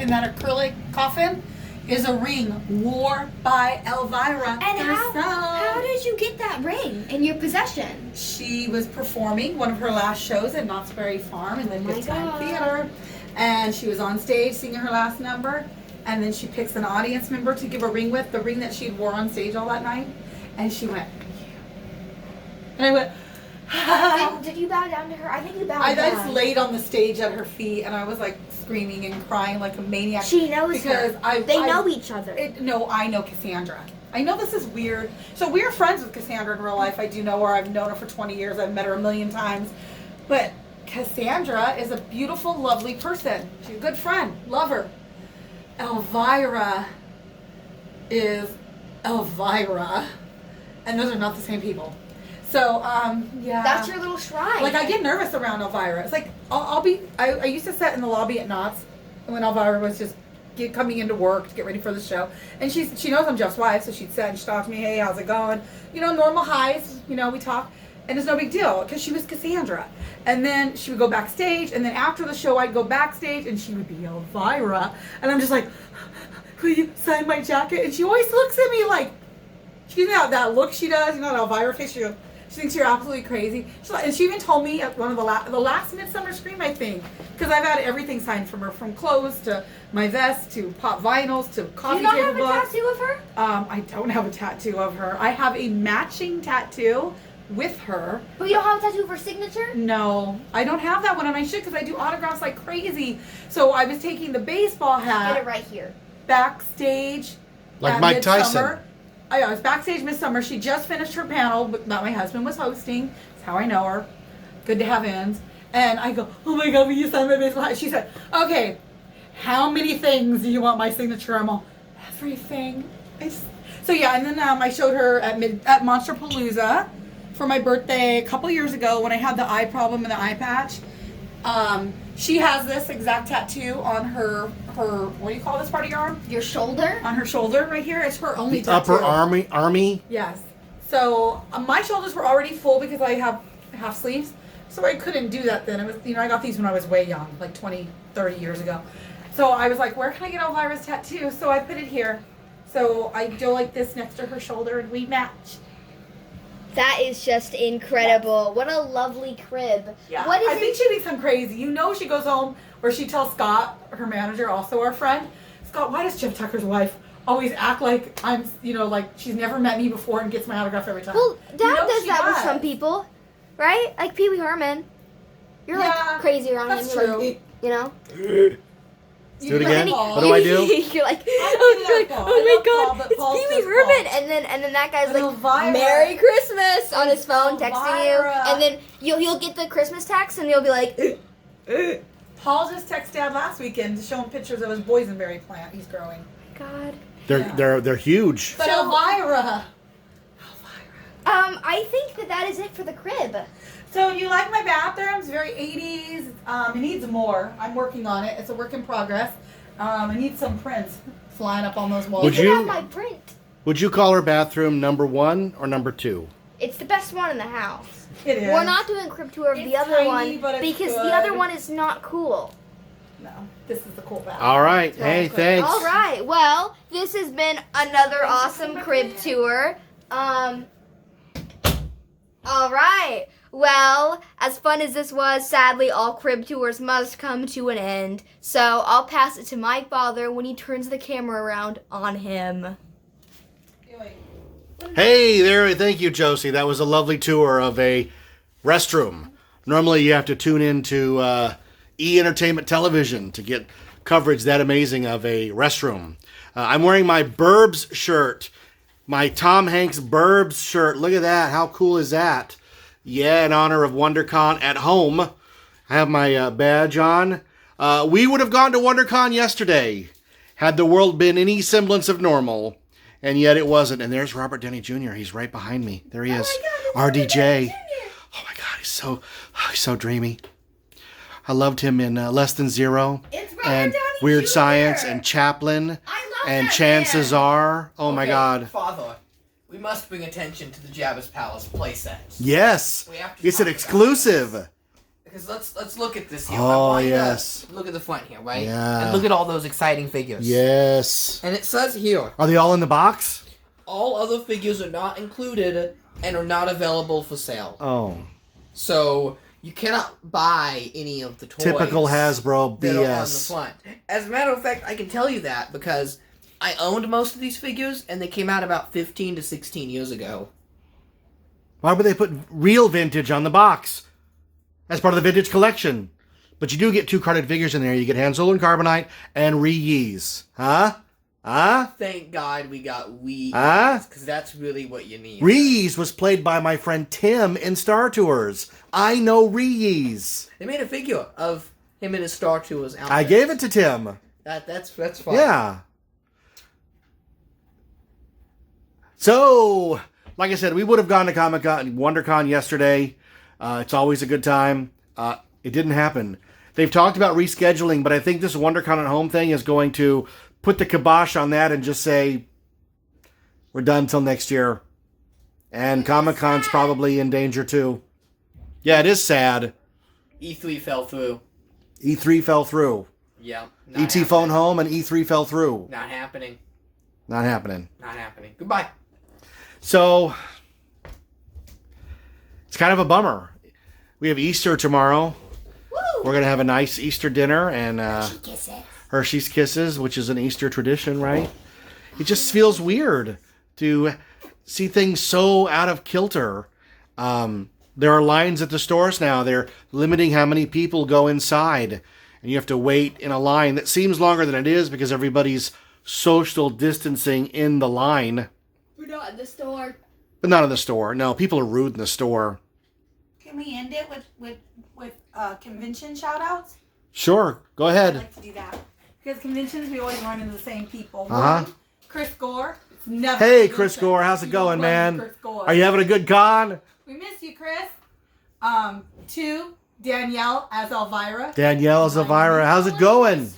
in that acrylic coffin, is a ring worn by Elvira And herself. how did you get that ring in your possession? She was performing one of her last shows at Knott's Berry Farm in the Oh my Good Time God. Theater, and she was on stage singing her last number. And then she picks an audience member to give a ring with, the ring that she wore on stage all that night, and she went. And I went. Did you bow down to her? I think you bowed I down. just laid on the stage at her feet, and I was like screaming and crying like a maniac. She knows because her. They know each other. No, I know Cassandra. I know this is weird. So we're friends with Cassandra in real life. I do know her. I've known her for 20 years. I've met her a million times. But Cassandra is a beautiful, lovely person. She's a good friend. Love her. Elvira is Elvira. And those are not the same people. So, yeah. That's your little shrine. Like, I get nervous around Elvira. It's like, I used to sit in the lobby at Knott's when Elvira was just coming into work to get ready for the show. And she knows I'm Jeff's wife, so she'd sit and she'd talk to me, hey, how's it going? You know, normal highs, we talk. And it's no big deal, because she was Cassandra. And then she would go backstage, and then after the show, I'd go backstage, and she would be Elvira. And I'm just like, will you sign my jacket? And she always looks at me like, she gives me that look she does, that Elvira face, she thinks you're absolutely crazy. And she even told me at one of the last Midsummer Scream, I think, because I've had everything signed from her, from clothes to my vest to pop vinyls to coffee you don't table have a books. tattoo of her? I don't have a tattoo of her. I have a matching tattoo with her. But you don't have a tattoo of her signature? No, I don't have that one, and I should, because I do autographs like crazy. So I was taking the baseball hat. Get it right here. Backstage. Like at Mike Midsummer. Tyson. I was backstage Midsummer. She just finished her panel that my husband was hosting. That's how I know her. Good to have ends. And I go, oh my God, will you sign my baseball hat? She said, okay, how many things do you want my signature? I'm all, everything. So yeah, and then I showed her at Monster Palooza for my birthday a couple years ago when I had the eye problem and the eye patch. She has this exact tattoo on her, what do you call this part of your arm? Your shoulder? On her shoulder right here. It's her only The tattoo. upper army. Yes. So my shoulders were already full because I have half sleeves. So I couldn't do that then. It was, I got these when I was way young, like 20, 30 years ago. So I was like, where can I get Elvira's tattoo? So I put it here. So I go like this next to her shoulder and we match. That is just incredible. What a lovely crib. Yeah. What is I it? think she thinks I'm crazy. She goes home where she tells Scott, her manager, also our friend, Scott, why does Jeff Tucker's wife always act like I'm, like she's never met me before and gets my autograph every time? Well, Dad does she that with does. some people, right? Like Pee Wee Herman. You're Yeah, like crazy around that's him. You're true. like, you know? Let's do it again. Paul. What do I do? You're like, I love Paul. oh I my love Paul, god, but it's Paul's Pee Wee just Herman, Paul. and then that guy's And like, Elvira. Merry Christmas on his phone, texting Elvira. you, and then you'll get the Christmas text, and you'll be like, Paul just texted Dad last weekend to show him pictures of his boysenberry plant he's growing. God. They're huge. But Elvira. I think that is it for the crib. So you like my bathroom? It's very 80s. It needs more. I'm working on it. It's a work in progress. I need some prints flying up on those walls. Would You you- can have my print. Would you call her bathroom number 1 or number 2? It's the best one in the house. It is. We're not doing crib tour of It's the other tiny, one but it's because good. the other one is not cool. No, this is the cool bathroom. All right. It's all Hey, good. thanks. All right. Well, this has been another awesome crib tour. All right. Well, as fun as this was, sadly, all crib tours must come to an end. So I'll pass it to my father when he turns the camera around on him. Hey there. Thank you, Josie. That was a lovely tour of a restroom. Normally, you have to tune into E-Entertainment Television to get coverage that amazing of a restroom. I'm wearing my Burbs shirt. My Tom Hanks Burbs shirt. Look at that. How cool is that? Yeah, in honor of WonderCon at home. I have my badge on. We would have gone to WonderCon yesterday had the world been any semblance of normal. And yet it wasn't. And there's Robert Downey Jr. He's right behind me. There he is. RDJ. Oh my God, he's so dreamy. I loved him in Less Than Zero. It's Robert And Downey Weird Jr. Science and Chaplin. I love And that Chances man. Are. Oh my Okay, God. Father, we must bring attention to the Jabba's Palace playset. Yes. We have to It's an talk about exclusive. this. Because let's look at this here. Oh, Wind up. yes. Look at the front here, right? Yeah. And look at all those exciting figures. Yes. And it says here, Are they all in the box? all other figures are not included and are not available for sale. Oh. So you cannot buy any of the toys. Typical Hasbro that are on the BS. front. As a matter of fact, I can tell you that because I owned most of these figures and they came out about 15 to 16 years ago. Why would they put real vintage on the box? As part of the vintage collection. But you do get 2 carded figures in there. You get Han Solo and Carbonite and Ree-Yees. Huh? Huh? Thank God we got Wii. Huh? Because that's really what you need. Ree-Yees was played by my friend Tim in Star Tours. I know Ree-Yees. They made a figure of him in his Star Tours outfit. I gave it to Tim. That's fine. Yeah. So, like I said, we would have gone to Comic-Con, WonderCon yesterday. It's always a good time. It didn't happen. They've talked about rescheduling, but I think this WonderCon at home thing is going to put the kibosh on that and just say, we're done till next year. And Comic-Con's probably in danger too. Yeah, it is sad. E3 fell through. E3 fell through. Yeah. ET phone home and E3 fell through. Not happening. Not happening. Not happening. Goodbye. So, it's kind of a bummer. We have Easter tomorrow. Woo! We're going to have a nice Easter dinner and Kisses. Hershey's Kisses, which is an Easter tradition, right? It just feels weird to see things so out of kilter. There are lines at the stores now. They're limiting how many people go inside. And you have to wait in a line that seems longer than it is because everybody's social distancing in the line. We're not in the store. But not in the store. No, people are rude in the store. Can we end it with convention shout outs? Sure, go I'd ahead. like to do that. Because conventions, we always run into the same people. Uh-huh. One, Chris Gore. It's never Hey, good Chris to- Gore, how's it you going, run man? into Chris Gore. Are you having a good con? We miss you, Chris. 2, Danielle as Elvira. Danielle as Elvira, how's it going?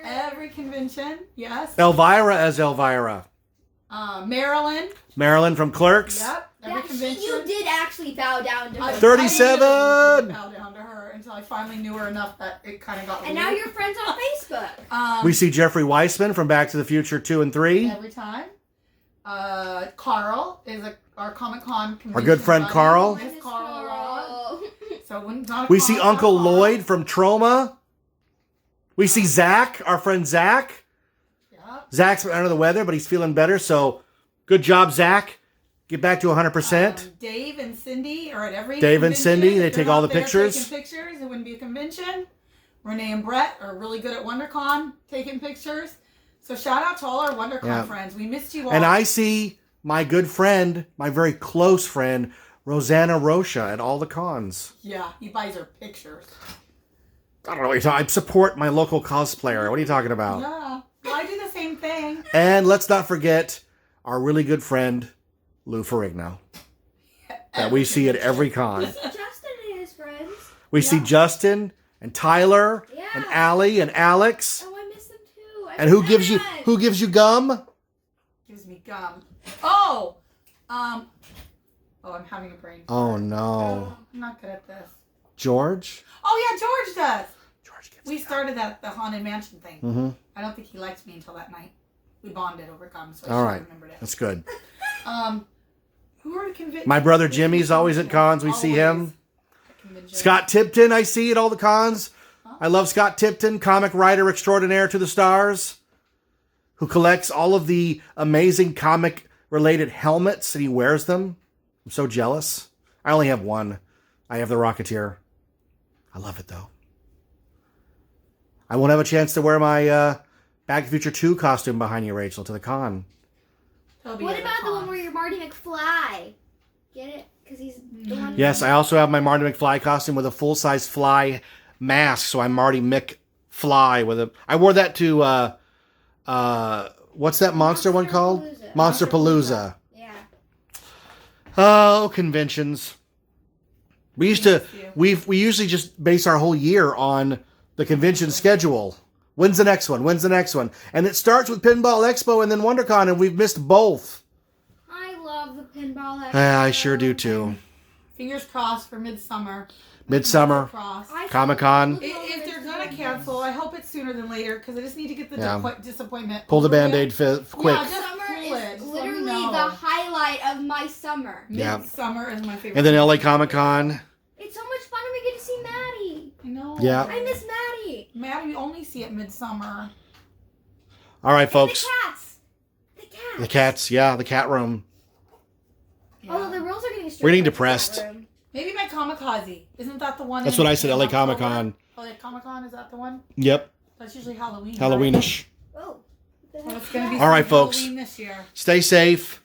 Every convention, yes. Elvira as Elvira. Marilyn. Marilyn from Clerks. Yep. Every Yeah, convention. you did actually bow down to I- her. 37! I didn't bow down to her until I finally knew her enough that it kind of got And weird. now you're friends on Facebook. We see Jeffrey Weissman from Back to the Future 2 and 3. Every time. Carl is our Comic Con convention. Our good friend buddy. Carl. We miss Carl a lot. So when not a We see Comic-Con, Uncle Carl. Lloyd from Troma. We see Zach, our friend Zach. Yep. Zach's under the weather, but he's feeling better, so good job, Zach. Get back to 100%. Dave and Cindy are at every Dave and convention. Cindy, they If they're take all not the there pictures. Taking pictures. It wouldn't be a convention. Renee and Brett are really good at Wondercon taking pictures. So shout out to all our Wondercon friends. We missed you all. And I see my good friend, my very close friend, Rosanna Rocha at all the cons. Yeah, he buys her pictures. I don't know what you're talking. I support my local cosplayer. What are you talking about? Yeah, well, I do the same thing. And let's not forget our really good friend, Lou Ferrigno. That we see at every con. Justin and his friends. We see Justin and Tyler Yeah. and Allie and Alex. Oh, I miss them too. And who gives you gum? Gives me gum. Oh, I'm having a brain. Oh no. I'm not good at this. George? Oh yeah, George does. George gives We me gum. started the haunted mansion thing. Mm-hmm. I don't think he liked me until that night. We bonded over gum, so I All should right. have remembered it. That's good. Who are convinced? My brother Jimmy's always at cons. We see him. Scott Tipton, I see at all the cons. I love Scott Tipton, comic writer extraordinaire to the stars, who collects all of the amazing comic-related helmets and he wears them. I'm so jealous. I only have one. I have the Rocketeer. I love it, though. I won't have a chance to wear my Back to the Future 2 costume behind you, Rachel, to the con. What about the one where you're Marty McFly? Get it? Because he's the one. Yes, I also have my Marty McFly costume with a full-size fly mask, so I'm Marty McFly with a... I wore that to, what's that monster one called? Monsterpalooza. Yeah. Oh, conventions. We usually just base our whole year on the convention schedule. When's the next one? When's the next one? And it starts with Pinball Expo and then WonderCon, and we've missed both. I love the pinball. Yeah, I sure do too. Fingers crossed for Midsummer. Midsummer, Crossed. Comic-Con. If they're gonna cancel, I hope it's sooner than later because I just need to get the disappointment. Pull the over with. Band-Aid quick. Yeah, just Summer pull it. is Just let me literally know. the highlight of my summer. Yeah. Midsummer is my favorite. And then LA Comic-Con. It's so much fun when we get to see Maddie. I know. Yeah. I miss Maddie. Maddie, we only see it Midsummer. All right, folks. And the cats. The cats. The cats, yeah, the cat room. Yeah. Although the rules are getting strict. We're getting for the depressed. cat room. Maybe my Kamikaze. Isn't that the one? That's in- what I said, in LA October? Comic-Con. LA Comic-Con, is that the one? Yep, That's usually Halloween. Right? Halloweenish. Oh. Well, it's gonna be All right, some folks. Halloween this year. Stay safe.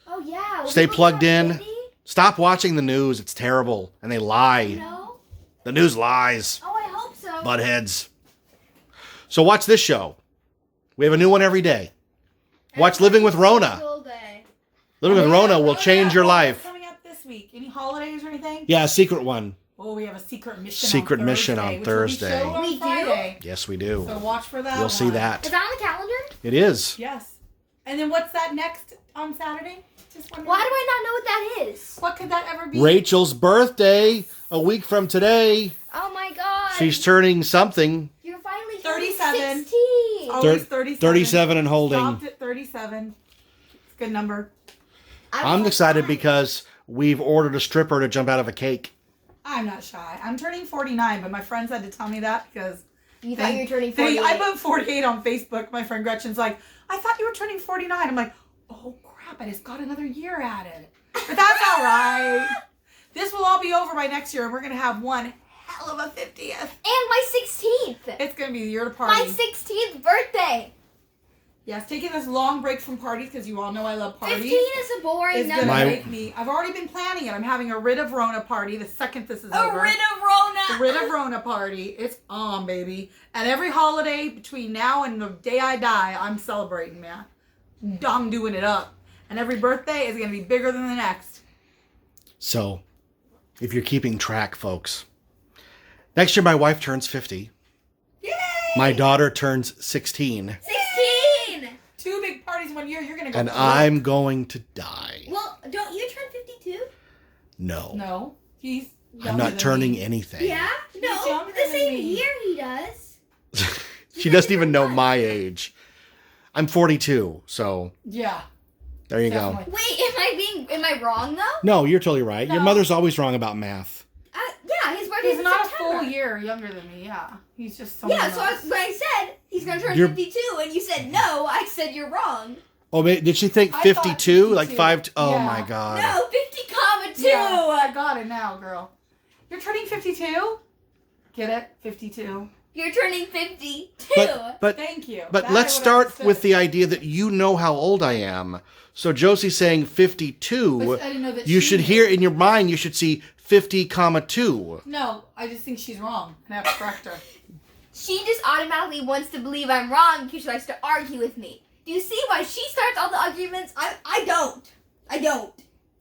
Oh yeah. Will Stay people plugged start in. Disney? Stop watching the news. It's terrible. And they lie. No. The news lies. Oh, I hope so. Buttheads. So watch this show. We have a new one every day. Watch Living with Rona. All day. Living with Rona will change your What's life. coming up this week? Any holidays or anything? Yeah, a secret one. Oh, we have a secret mission. Secret on mission Thursday, on which will be Thursday. showed on We do? Friday. Yes, we do. So watch for that. You'll see one. that. Is that on the calendar? It is. Yes. And then what's that next on Saturday? Just wondering. Why do I not know what that is? What could that ever be? Rachel's birthday, a week from today. Oh my god. She's turning something. You're finally 37. 16. Always 37. 37 and holding. Stopped at 37. It's a good number. I'm excited because we've ordered a stripper to jump out of a cake. I'm not shy. I'm turning 49, but my friends had to tell me that because You thought you were turning 48. I put 48 on Facebook. My friend Gretchen's like, I thought you were turning 49. I'm like, oh crap, I just got another year added. But that's all right. This will all be over by next year, and we're going to have one hell of a 50th. And my 16th. It's going to be the year to party. My 16th birthday. Yes, taking this long break from parties because you all know I love parties. 15 is a boring It's number. gonna make me. I've already been planning it. I'm having a Rid of Rona party the second this is over. Rid of Rona. Rid of Rona party. It's on, baby. And every holiday between now and the day I die, I'm celebrating, man. I'm doing it up. And every birthday is gonna be bigger than the next. So, if you're keeping track, folks, next year my wife turns 50. Yay! My daughter turns 16. 16. 2 big parties one year. You're gonna go. And broke. I'm going to die. Well, don't you turn 52? No. No, he's. I'm younger not than turning me. anything. Yeah? No, younger the than same me. year he does. She doesn't even know my age. I'm 42, so Yeah. there you Definitely. go. Wait, am I wrong though? No, you're totally right. Your No. mother's always wrong about math. Yeah, his birthday's He's in not a September. full year younger than me. Yeah, he's just. Yeah, someone so else. when I said he's gonna turn You're- 52, and you said no, I said you're wrong. Oh, did she think I thought 52? Like 52. 5? Oh Yeah. my God. No, 50 comma 2. Yeah, I got it now, girl. You're turning 52? Get it? 52. You're turning 52. But Thank you. But That let's I would've start understood. with the idea that you know how old I am. So Josie's saying 52. But I didn't know that You she should knew. hear in your mind, you should see 50,2. No, I just think she's wrong. And I have to correct her. She just automatically wants to believe I'm wrong because she likes to argue with me. Do you see why she starts all the arguments? I don't. I don't.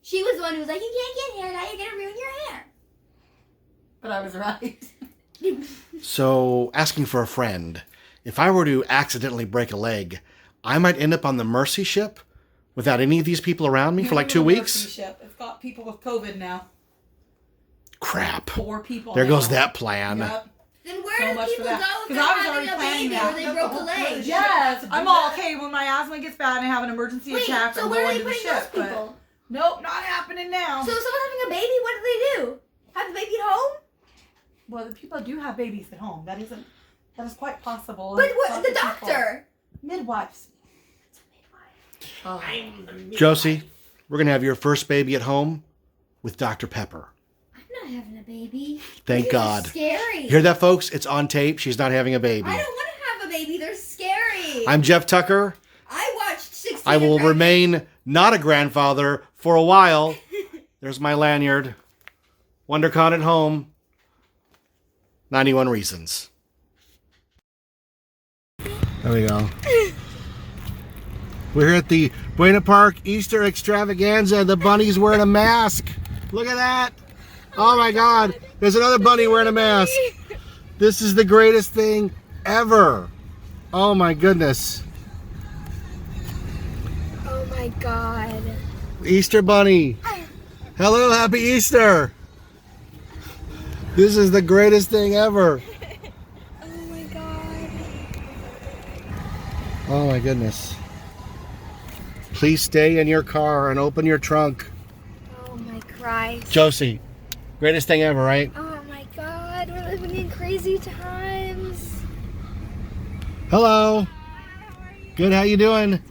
She was the one who was like, you can't get hair, now you're going to ruin your hair. But I was right. So, asking for a friend. If I were to accidentally break a leg, I might end up on the Mercy ship without any of these people around me for like 2 weeks. Ship. It's got people with COVID now. Crap. 4 people. There now. goes that plan. Yep. Then where So do much for people go that. if 'Cause they're I was having already a planning baby that. or they broke a leg? Yes, I'm all okay when my asthma gets bad and I have an emergency Wait, attack. so I'm where are going they to the putting those ship. But people? nope, not happening now. So if someone's having a baby, what do they do? Have the baby at home? Well, the people do have babies at home. That is quite possible. But It's what? lots The of people. doctor. Midwives. Josie, we're going to have your first baby at home with Dr. Pepper. I'm not having a baby. Thank Babies God. are scary. Hear that, folks? It's on tape. She's not having a baby. I don't want to have a baby. They're scary. I'm Jeff Tucker. I watched 16. I will and Pregnant. remain not a grandfather for a while. There's my lanyard. Wondercon at home. 91 reasons. There we go. We're here at the Buena Park Easter Extravaganza. The bunny's wearing a mask. Look at that. Oh my God. There's another bunny wearing a mask. This is the greatest thing ever. Oh my goodness. Oh my God. Easter bunny. Hello, happy Easter. This is the greatest thing ever. Oh my God. Oh my goodness. Please stay in your car and open your trunk. Oh my Christ. Josie, greatest thing ever, right? Oh my God. We're living in crazy times. Hello. Good, how you doing?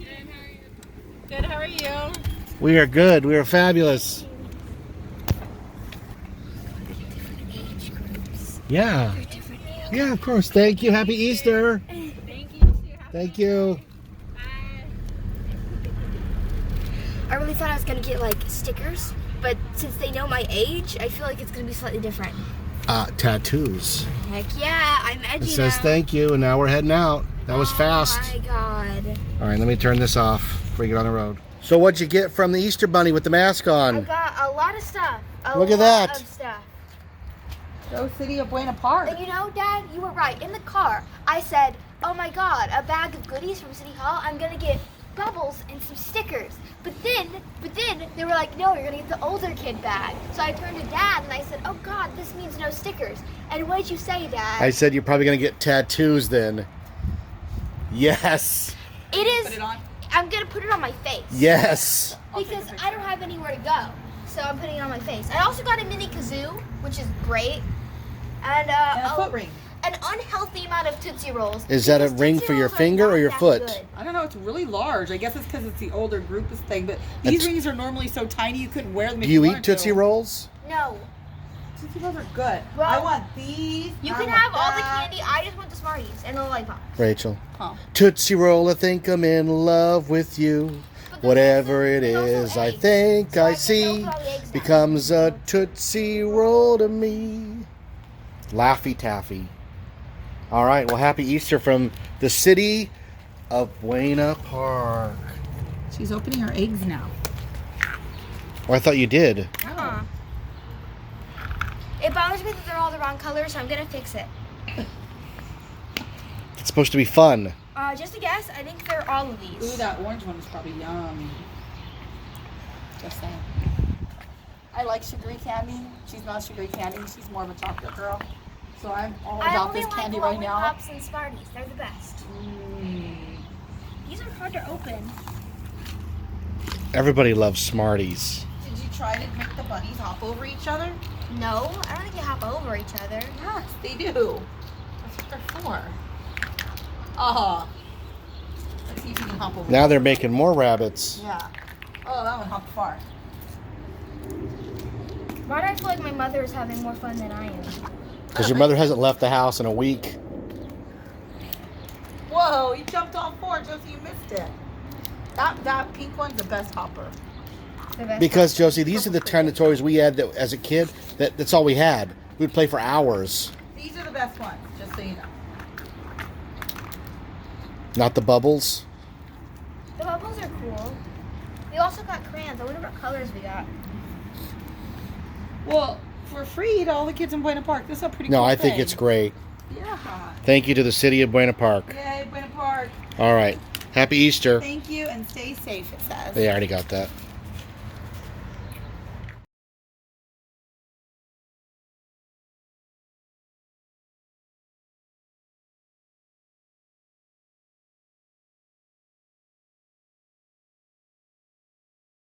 Good, how are you? We are good. We are fabulous. Age groups. Yeah. They're different age. Yeah, of course. Thank you. Happy Easter. Thank you. Thank you. I really thought I was gonna get like stickers, but since they know my age, I feel like it's gonna be slightly different. Tattoos. Heck yeah, I'm edgy It says now. thank you, and now we're heading out. That was fast. Oh my God. All right, let me turn this off before we get on the road. So what'd you get from the Easter Bunny with the mask I on? got a lot of stuff. Look at that. Of stuff. Go City of Buena Park. And you know, Dad, you were right. In the car, I said, oh my God, a bag of goodies from City Hall. I'm gonna get bubbles and some stickers. But then they were like, no, you're gonna get the older kid bag. So I turned to Dad and I said, oh God, this means no stickers. And what did you say, Dad? I said you're probably going to get tattoos then. Yes. It is. Put it on. I'm gonna put it on my face. Yes. Because I don't have anywhere to go. So I'm putting it on my face. I also got a mini kazoo, which is great. And And a foot ring. an unhealthy amount of Tootsie Rolls. Is that a because ring Tootsie for your Rolls are finger or not your that foot? good. I don't know, it's really large. I guess it's because it's the older groupus thing, but these That's- rings are normally so tiny you couldn't wear them if Do you wanted eat Tootsie to. Rolls? No. Tootsie Rolls are good. Well, I want these. You I can want have all the that. candy. I just want the Smarties and the lollipops. Rachel. Huh. Tootsie Roll, I think I'm in love with you. But there's Whatever it also is, I eggs. think So I can see open all the eggs now. becomes a Tootsie Roll to me. Laffy Taffy. All right, well, happy Easter from the city of Buena Park. She's opening her eggs now. Oh, I thought you did. Uh-huh. It bothers me that they're all the wrong color, so I'm gonna fix it. It's supposed to be fun. Just a guess, I think they're all of Ooh, these. that orange one is probably yummy. Just saying. I like sugary candy. She's not sugary candy. She's more of a chocolate girl. So I'm all I about only this like candy right now. lollipops and Smarties. They're the best. These are hard to open. Everybody loves Smarties. Did you try to make the bunnies hop over each other? No, I don't think they hop over each other. Yes, they do. That's what they're for. Let's see if you can hop over. Now they're making more rabbits. Yeah. Oh, that one hopped far. Why do I feel like my mother is having more fun than I am? Because your mother hasn't left the house in a week. Whoa, you jumped on 4, Josie, you missed it. That pink one's the best hopper. The best Because, Josie, these are the kind of toys we had that, as a kid, that's all we had. We'd play for hours. These are the best ones, just so you know. Not the bubbles. The bubbles are cool. We also got crayons. I wonder what colors we got. Well, for free to all the kids in Buena Park. This is a pretty No, cool I think thing. it's great. Yeah. Thank you to the city of Buena Park. Yay, Buena Park. All right. Happy Easter. Thank you and stay safe, it says. They already got that.